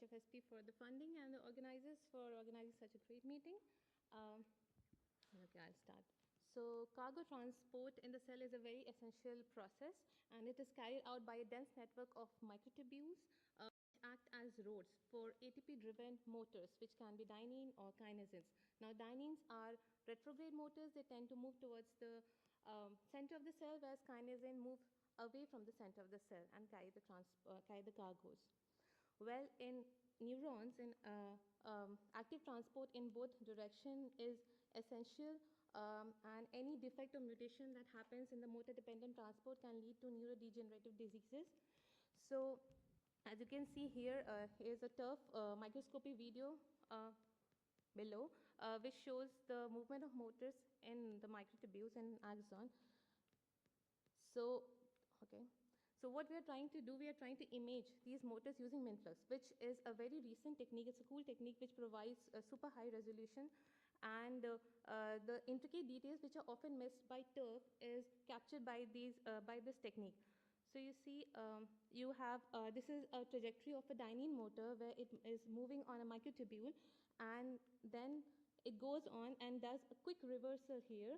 HFSP for the funding and the organizers for organizing such a great meeting. Okay, I'll start. So cargo transport in the cell is a very essential process, and it is carried out by a dense network of microtubules which act as roads for ATP-driven motors, which can be dynein or kinesins. Now, dyneins are retrograde motors. They tend to move towards the center of the cell, whereas kinesin move away from the center of the cell and carry the cargoes. Well, in neurons, active transport in both direction is essential, and any defect or mutation that happens in the motor-dependent transport can lead to neurodegenerative diseases. So, as you can see here, here's a turf microscopy video below, which shows the movement of motors in the microtubules and axon. So, okay. So what we are trying to do, we are trying to image these motors using MINFLUX, which is a very recent technique. It's a cool technique which provides a super high resolution, and the intricate details which are often missed by turf is captured by this technique. So you see, you have, this is a trajectory of a dynein motor where it is moving on a microtubule, and then it goes on and does a quick reversal here.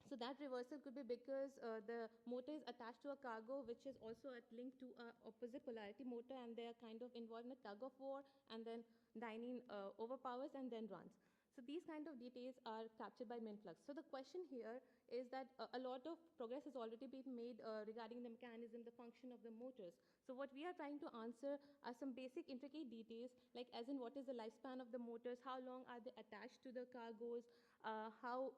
So that reversal could be because the motor is attached to a cargo which is also linked to an opposite polarity motor, and they are kind of involved in a tug of war, and then dynein overpowers and then runs. So these kind of details are captured by MINFLUX. So the question here is that a lot of progress has already been made regarding the mechanism, the function of the motors. So what we are trying to answer are some basic intricate details, like as in what is the lifespan of the motors, how long are they attached to the cargoes, how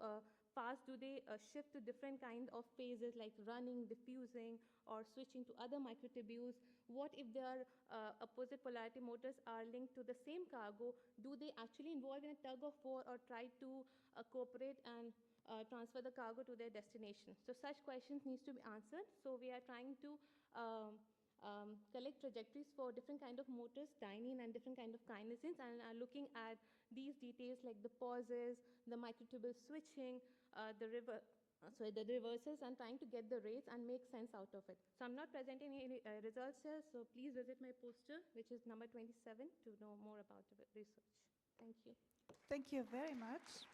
fast do they shift to different kind of phases like running, diffusing, or switching to other microtubules. What if their opposite polarity motors are linked to the same cargo? Do they actually involve in a tug of war or try to cooperate and transfer the cargo to their destination? So such questions needs to be answered. So we are trying to collect trajectories for different kind of motors, dynein and different kind of kinesins, and are looking at these details like the pauses, the microtubule switching, the reversals, and trying to get the rates and make sense out of it. So I'm not presenting any results here, so please visit my poster, which is number 27, to know more about the research. Thank you. Thank you very much.